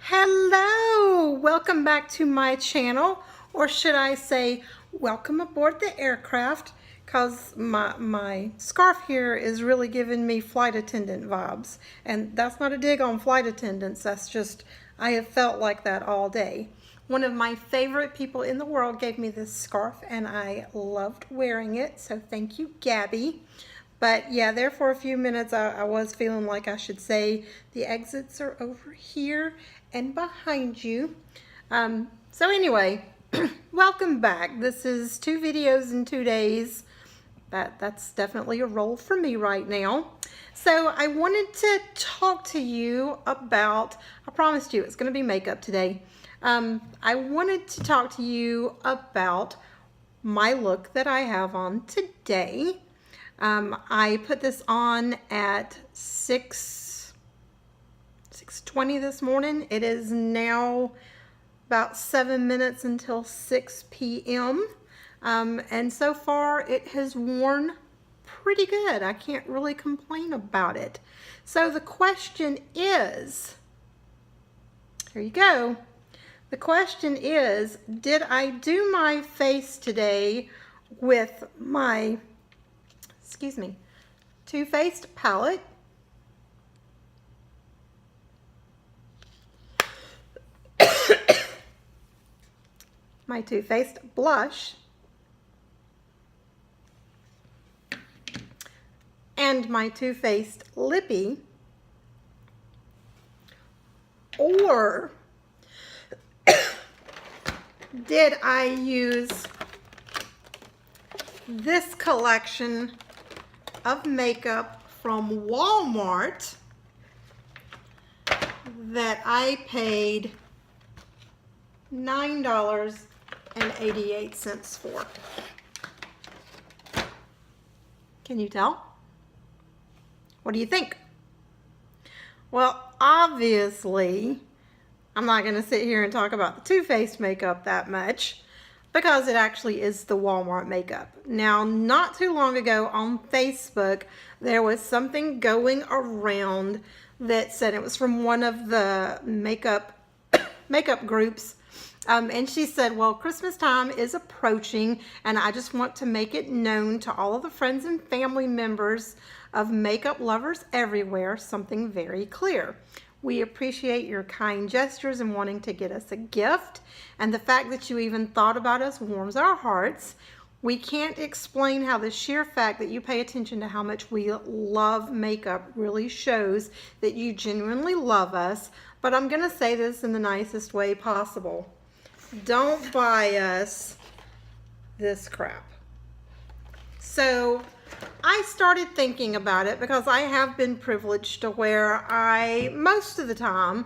Hello, welcome back to my channel, or should I say welcome aboard the aircraft, because my scarf here is really giving me flight attendant vibes, and that's not a dig on flight attendants, that's just I have felt like that all day. One of my favorite people in the world gave me this scarf and I loved wearing it, so thank you, Gabby. But yeah, there for a few minutes I was feeling like I should say the exits are over here and behind you. So anyway, welcome back. This is 2 videos in 2 days. That's definitely a roll for me right now. So I wanted to talk to you about, I promised you it's going to be makeup today. I wanted to talk to you about my look that I have on today. I put this on at 6:20 this morning. It is now about 7 minutes until 6 p.m. And so far it has worn pretty good. I can't really complain about it. So the question is, here you go. The question is, did I do my face today with my Too Faced palette, my Too Faced blush, and my Too Faced lippy, or did I use this collection of makeup from Walmart that I paid $9.88 for? Can you tell? What do you think? Well, obviously, I'm not going to sit here and talk about the Too Faced makeup that much, because it actually is the Walmart makeup. Now, not too long ago on Facebook, there was something going around that said it was from one of the makeup groups. And she said, well, Christmas time is approaching, and I just want to make it known to all of the friends and family members of makeup lovers everywhere, something very clear. We appreciate your kind gestures and wanting to get us a gift, and the fact that you even thought about us warms our hearts. We can't explain how the sheer fact that you pay attention to how much we love makeup really shows that you genuinely love us, but I'm going to say this in the nicest way possible. Don't buy us this crap. So I started thinking about it because I have been privileged to where most of the time,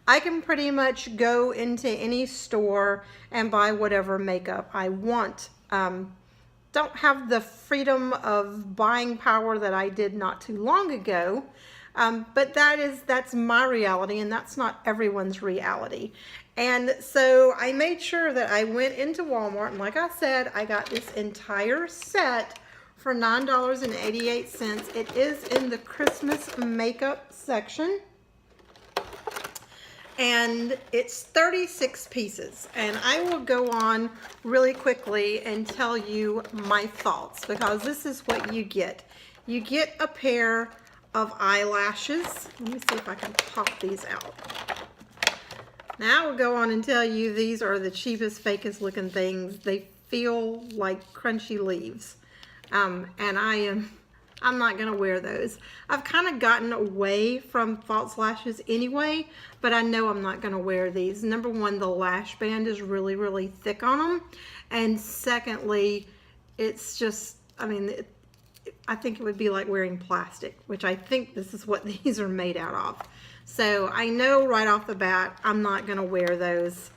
I can pretty much go into any store and buy whatever makeup I want. Don't have the freedom of buying power that I did not too long ago, but that's my reality, and that's not everyone's reality. And so I made sure that I went into Walmart, and like I said, I got this entire set for $9.88. It is in the Christmas makeup section, and it's 36 pieces. And I will go on really quickly and tell you my thoughts, because this is what you get. You get a pair of eyelashes. Let me see if I can pop these out. Now I will go on and tell you these are the cheapest, fakest looking things. They feel like crunchy leaves. And I'm not gonna wear those. I've kind of gotten away from false lashes anyway, but I know I'm not gonna wear these. Number one, the lash band is really, really thick on them. And secondly, it's just, I mean, I think it would be like wearing plastic, which I think this is what these are made out of. So I know right off the bat, I'm not gonna wear those.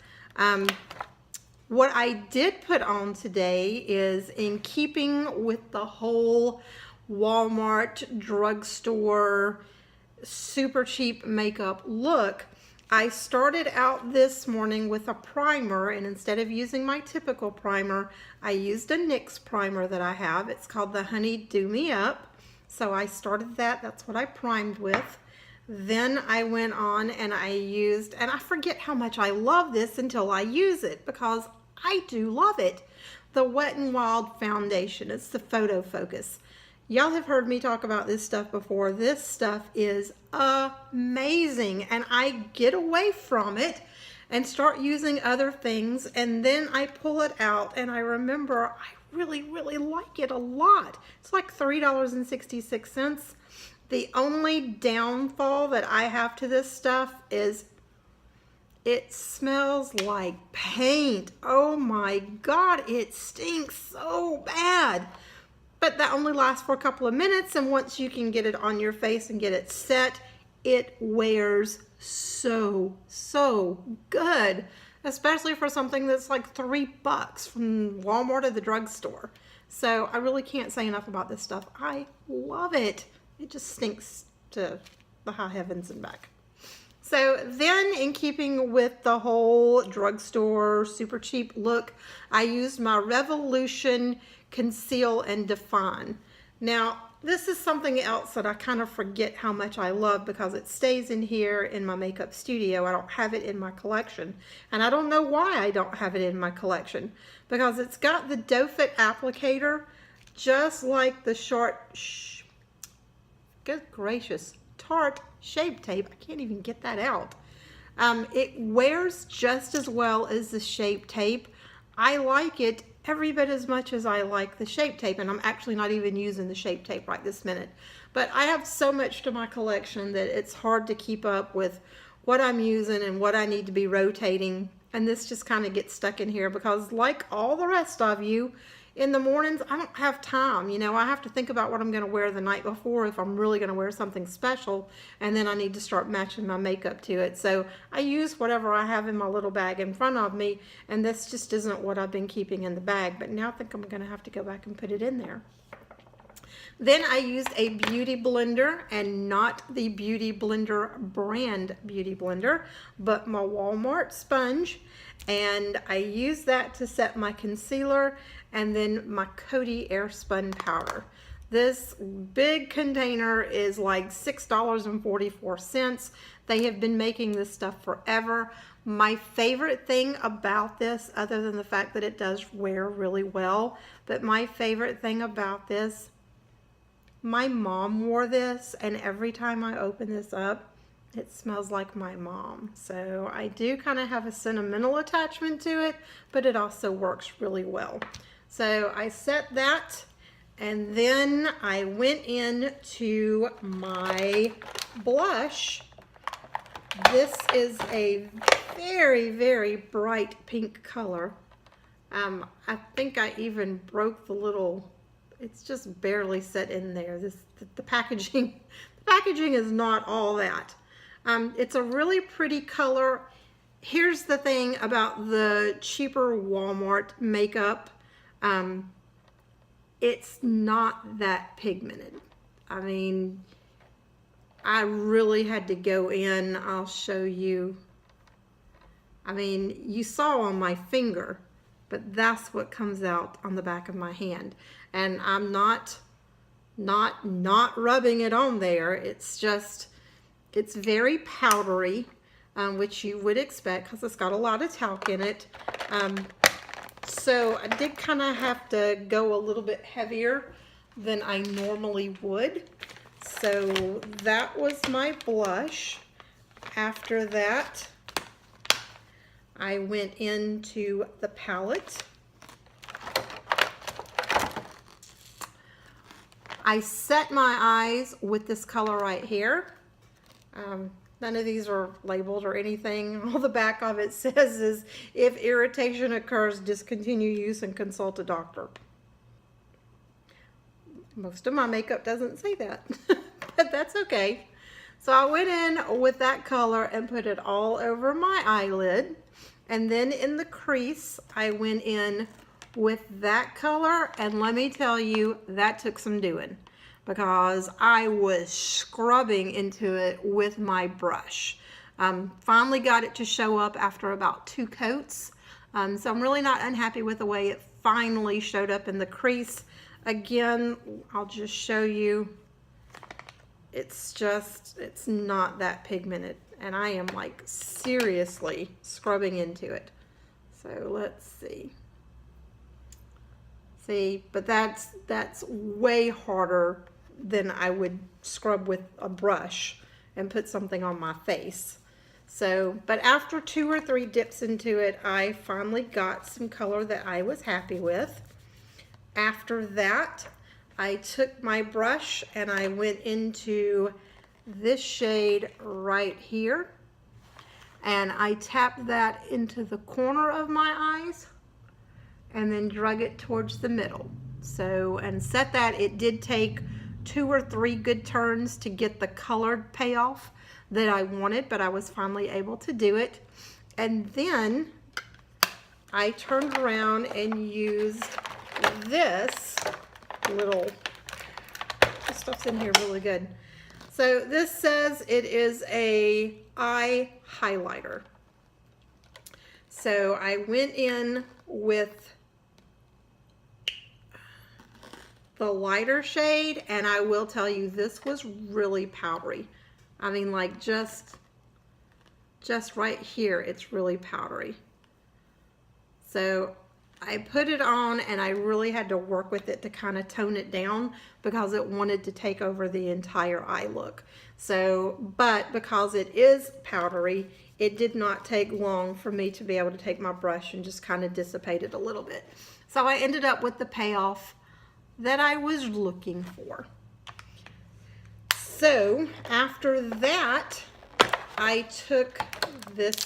What I did put on today is in keeping with the whole Walmart drugstore super cheap makeup look. I started out this morning with a primer, and instead of using my typical primer, I used a NYX primer that I have. It's called the Honey Do Me Up. So I started that. That's what I primed with. Then I went on and I used, and I forget how much I love this until I use it, because I do love it, the Wet n Wild foundation. It's the Photo Focus. Y'all have heard me talk about this stuff before. This stuff is amazing, and I get away from it and start using other things, and then I pull it out and I remember I really, really like it a lot. It's like $3.66. The only downfall that I have to this stuff is it smells like paint. Oh my God, it stinks so bad. But that only lasts for a couple of minutes, and once you can get it on your face and get it set, it wears so good, especially for something that's like $3 from Walmart or the drugstore. So I really can't say enough about this stuff. I love it. It just stinks to the high heavens and back. So then, in keeping with the whole drugstore super cheap look, I used my Revolution Conceal and Define. Now, this is something else that I kind of forget how much I love, because it stays in here in my makeup studio. I don't have it in my collection, and I don't know why I don't have it in my collection, because it's got the Doe Foot applicator, just like the good gracious, Tarte Shape Tape. I can't even get that out. It wears just as well as the Shape Tape. I like it every bit as much as I like the Shape Tape, and I'm actually not even using the Shape Tape right this minute. But I have so much to my collection that it's hard to keep up with what I'm using and what I need to be rotating, and this just kind of gets stuck in here because, like all the rest of you, in the mornings I don't have time. You know, I have to think about what I'm going to wear the night before if I'm really going to wear something special, and then I need to start matching my makeup to it. So I use whatever I have in my little bag in front of me, and this just isn't what I've been keeping in the bag, but now I think I'm going to have to go back and put it in there. Then I used a beauty blender, and not the Beauty Blender brand beauty blender, but my Walmart sponge, and I used that to set my concealer, and then my Coty Airspun powder. This big container is like $6.44. They have been making this stuff forever. My favorite thing about this, other than the fact that it does wear really well, but my favorite thing about this, my mom wore this, and every time I open this up, it smells like my mom. So I do kind of have a sentimental attachment to it, but it also works really well. So I set that, and then I went in to my blush. This is a very, very bright pink color. I think I even broke the little, it's just barely set in there. The packaging is not all that. It's a really pretty color. Here's the thing about the cheaper Walmart makeup. It's not that pigmented. I mean, I really had to go in. I'll show you. I mean, you saw on my finger, but that's what comes out on the back of my hand. And I'm not rubbing it on there. It's just, it's very powdery, which you would expect because it's got a lot of talc in it. So I did kind of have to go a little bit heavier than I normally would. So that was my blush. After that, I went into the palette. I set my eyes with this color right here. None of these are labeled or anything. All the back of it says is, if irritation occurs, discontinue use and consult a doctor. Most of my makeup doesn't say that, but that's okay. So I went in with that color and put it all over my eyelid. And then in the crease, I went in with that color. And let me tell you, that took some doing, because I was scrubbing into it with my brush. Finally got it to show up after about 2 coats. So I'm really not unhappy with the way it finally showed up in the crease. Again, I'll just show you. it's not that pigmented, and I am like seriously scrubbing into it. So let's see. See, but that's way harder than I would scrub with a brush and put something on my face. So, but after 2 or 3 dips into it, I finally got some color that I was happy with. After that, I took my brush and I went into this shade right here, and I tapped that into the corner of my eyes and then drug it towards the middle. So, and set that, it did take 2 or 3 good turns to get the colored payoff that I wanted, but I was finally able to do it. And then I turned around and used this little, this stuff's in here really good. So this says it is a eye highlighter. So I went in with the lighter shade, and I will tell you, this was really powdery. I mean, like just right here, it's really powdery. So I put it on, and I really had to work with it to kind of tone it down because it wanted to take over the entire eye look. So, but because it is powdery, it did not take long for me to be able to take my brush and just kind of dissipate it a little bit. So I ended up with the payoff that I was looking for. So after that, I took this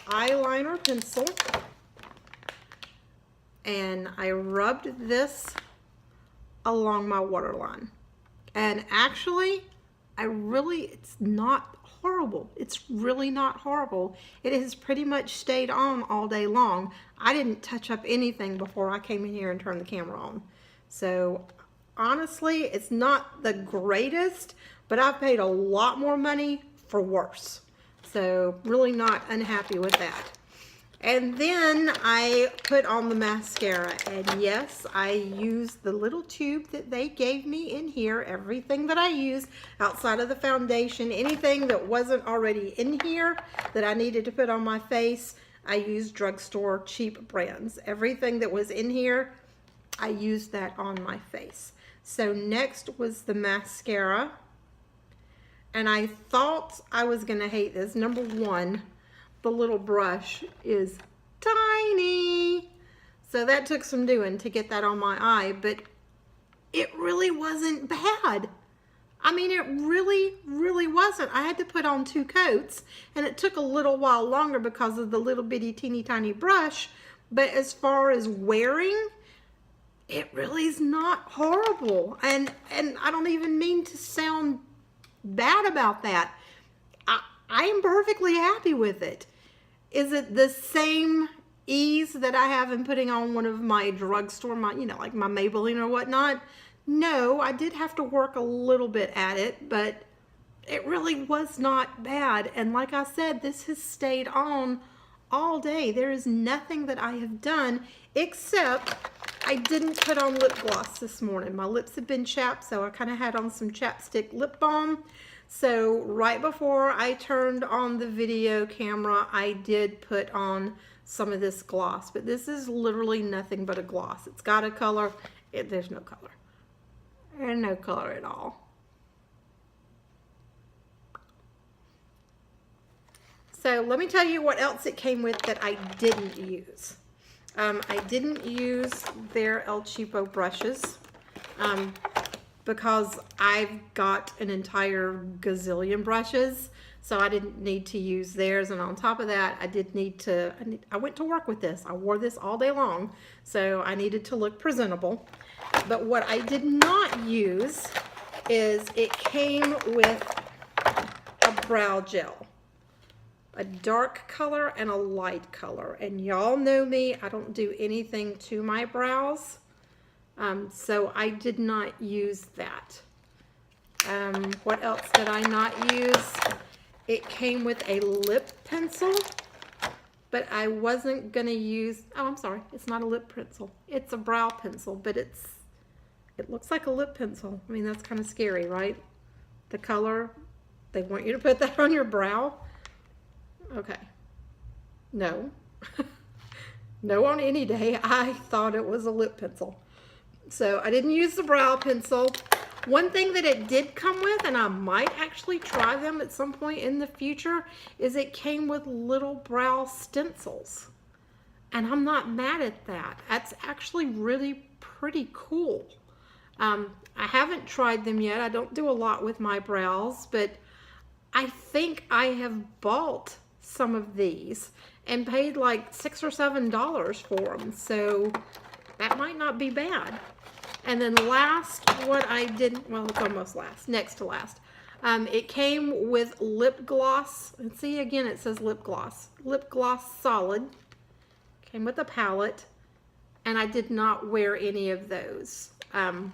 eyeliner pencil and I rubbed this along my waterline. And actually, it's not horrible. It's really not horrible. It has pretty much stayed on all day long. I didn't touch up anything before I came in here and turned the camera on. So honestly, it's not the greatest, but I've paid a lot more money for worse. So really not unhappy with that. And then I put on the mascara, and yes, I used the little tube that they gave me in here. Everything that I used outside of the foundation, anything that wasn't already in here that I needed to put on my face, I used drugstore cheap brands. Everything that was in here, I used that on my face. So next was the mascara, and I thought I was gonna hate this. Number one, the little brush is tiny. So that took some doing to get that on my eye, but it really wasn't bad. I mean, it really wasn't. I had to put on 2 coats, and it took a little while longer because of the little bitty teeny tiny brush, but as far as wearing, it really is not horrible. And I don't even mean to sound bad about that. I am perfectly happy with it. Is it the same ease that I have in putting on one of my drugstore, like my Maybelline or whatnot? No, I did have to work a little bit at it, but it really was not bad. And like I said, this has stayed on all day. There is nothing that I have done except I didn't put on lip gloss this morning. My lips have been chapped, so I kind of had on some chapstick lip balm. So right before I turned on the video camera, I did put on some of this gloss, but this is literally nothing but a gloss. It's got a color, there's no color. And no color at all. So let me tell you what else it came with that I didn't use. I didn't use their El Cheapo brushes because I've got an entire gazillion brushes, so I didn't need to use theirs. And on top of that, I went to work with this. I wore this all day long, so I needed to look presentable. But what I did not use is it came with a brow gel. A dark color and a light color. And y'all know me, I don't do anything to my brows. So I did not use that. What else did I not use? It came with a lip pencil, but I wasn't gonna use, oh, I'm sorry, it's not a lip pencil. It's a brow pencil, but it looks like a lip pencil. I mean, that's kind of scary, right? the color. They want you to put that on your brow. Okay. No. No on any day. I thought it was a lip pencil. So I didn't use the brow pencil. One thing that it did come with, and I might actually try them at some point in the future, is it came with little brow stencils. And I'm not mad at that. That's actually really pretty cool. I haven't tried them yet. I don't do a lot with my brows, but I think I have bought some of these and paid like $6 or $7 for them. So that might not be bad. And then last, what I didn't, well, it's almost last, next to last. It came with lip gloss. And see, again, it says lip gloss. Lip gloss solid. Came with a palette. And I did not wear any of those.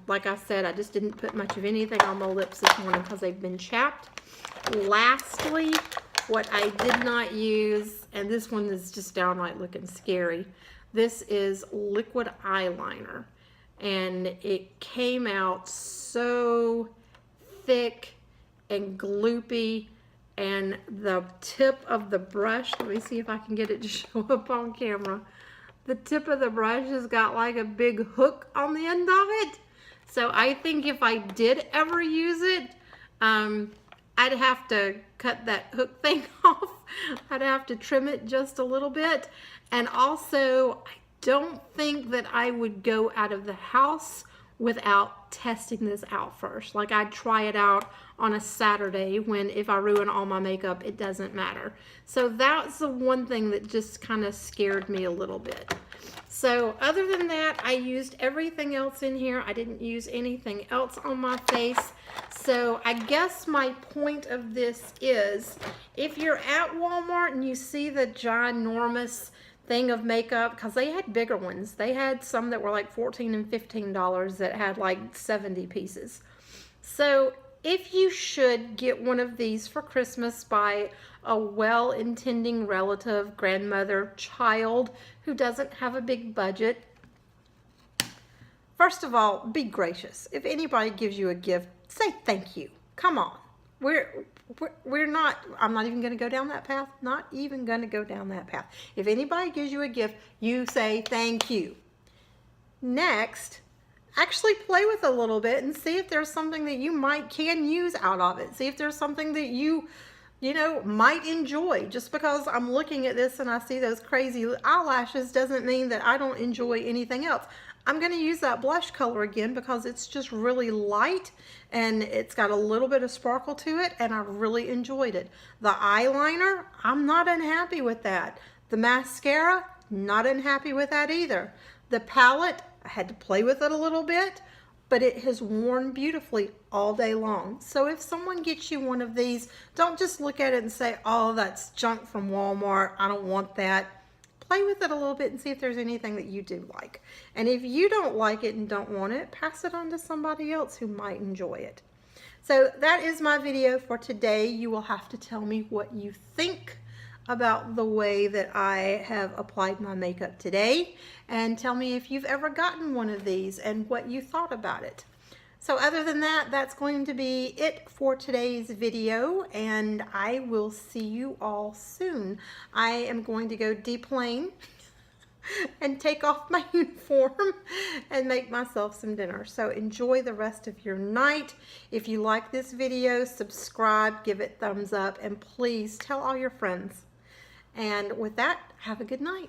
Like I said, I just didn't put much of anything on my lips this morning because they've been chapped. Lastly, what I did not use, and this one is just downright looking scary, this is liquid eyeliner. And it came out so thick and gloopy, and the tip of the brush, let me see if I can get it to show up on camera. The tip of the brush has got like a big hook on the end of it. So I think if I did ever use it, I'd have to cut that hook thing off. I'd have to trim it just a little bit. And also, I don't think that I would go out of the house without testing this out first. Like, I'd try it out on a Saturday when, if I ruin all my makeup, it doesn't matter. So that's the one thing that just kind of scared me a little bit. So other than that, I used everything else in here. I didn't use anything else on my face. So I guess my point of this is, if you're at Walmart and you see the ginormous thing of makeup, because they had bigger ones. They had some that were like $14 and $15 that had like 70 pieces. So if you should get one of these for Christmas by a well-intending relative, grandmother, child who doesn't have a big budget, first of all, be gracious. If anybody gives you a gift, say thank you. Come on. We're not, I'm not even going to go down that path. Not even going to go down that path. If anybody gives you a gift, you say thank you. Next, actually play with it a little bit and see if there's something that you can use out of it. See if there's something that you know, might enjoy. Just because I'm looking at this and I see those crazy eyelashes doesn't mean that I don't enjoy anything else. I'm going to use that blush color again because it's just really light and it's got a little bit of sparkle to it, and I really enjoyed it. The eyeliner, I'm not unhappy with that. The mascara, not unhappy with that either. The palette, I had to play with it a little bit, but it has worn beautifully all day long. So if someone gets you one of these, don't just look at it and say, oh, that's junk from Walmart, I don't want that. Play with it a little bit and see if there's anything that you do like. And if you don't like it and don't want it, pass it on to somebody else who might enjoy it. So that is my video for today. You will have to tell me what you think about the way that I have applied my makeup today, and tell me if you've ever gotten one of these and what you thought about it. So other than that, that's going to be it for today's video, and I will see you all soon. I am going to go deplane and take off my uniform and make myself some dinner. So enjoy the rest of your night. If you like this video, subscribe, give it thumbs up, and please tell all your friends. And with that, have a good night.